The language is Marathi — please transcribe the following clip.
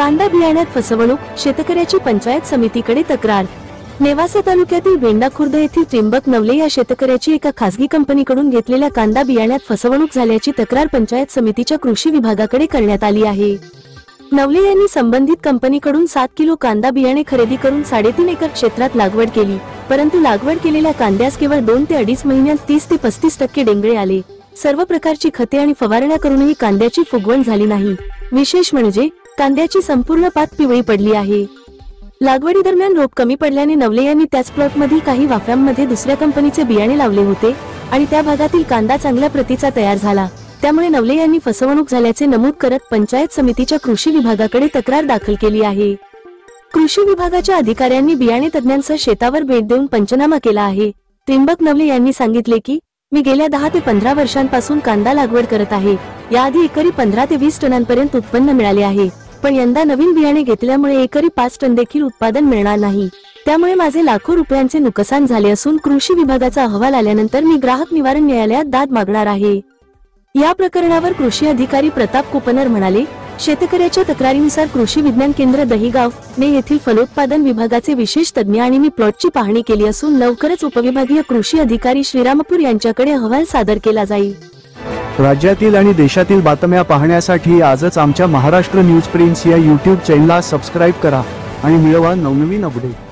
कांदा बियाण्यात फसवणूक, शेतकऱ्याची पंचायत समितीकडे तक्रार। नेवासा तालुक्यातील बेंडा खुर्द येथील त्रिंबक नवले या शेतकऱ्याची एका खासगी कंपनीकडून घेतलेल्या कांदा बियाण्यात फसवणूक झाल्याची तक्रार पंचायत समितीच्या कृषी विभागाकडे करण्यात आली आहे। नवले यांनी संबंधित कंपनीकडून 7 किलो कांदा बियाणे खरेदी करून 3.5 एकर क्षेत्रात लागवड केली, परंतु लागवड केलेल्या कांद्यास केवळ 2 ते 2.5 महिन्यात 30 ते 35% डेंगळे आले। सर्व प्रकारची खते आणि फवारण्या करूनही कांद्याची फुगवण झाली नाही। विशेष म्हणजे कांद्याची संपूर्ण पात पिवळी पडली आहे। लागवडी दरम्यान रोप कमी पडल्याने नवले यांनी त्याच प्लॉटमधील काही वाफ्यांमध्ये दुसऱ्या कंपनीचे बियाणे लावले होते आणि त्या भागातील कांदा चांगल्या प्रतीचा तयार झाला। त्यामुळे नवले यांनी फसवणूक झाल्याचे नमूद करत पंचायत समितीच्या कृषी विभागाकडे तक्रार दाखल केली आहे। कृषी विभागाच्या अधिकाऱ्यांनी बियाणे तज्ञांसह शेतावर भेट देऊन पंचनामा केला आहे। त्रिंबक नवले यांनी सांगितले की मी गेल्या 10 ते 15 वर्षांपासून कांदा लागवड करत आहे। याआधी एकरी 15 ते 20 टनांपर्यंत उत्पन्न मिळाले आहे, पण यंदा नवीन बियाणे घेतल्यामुळे एकरी 5 टन देखील उत्पादन मिळणार नाही। त्यामुळे माझे लाखो रुपयांचे नुकसान झाले असून कृषी विभागाचा अहवाल आल्यानंतर मी ग्राहक निवारण न्यायालयात दाद मागणार आहे। या प्रकरणावर कृषी अधिकारी प्रताप कोपनर म्हणाले, शेतकऱ्याच्या तक्रारीनुसार कृषी विज्ञान केंद्र दहिगाव ने येथील फलोत्पादन विभागाचे विशेष तज्ञ आणि मी प्लॉटची पाहणी केली असून लवकरच उपविभागीय कृषी अधिकारी श्रीरामपूर यांच्याकडे अहवाल सादर केला जाईल। राज्यातील आणि देशातील बातम्या पाहण्यासाठी आजच आमच्या महाराष्ट्र न्यूज प्रिन्स या YouTube चॅनलला सबस्क्राइब करा आणि मिळवा नवनवीन अपडेट।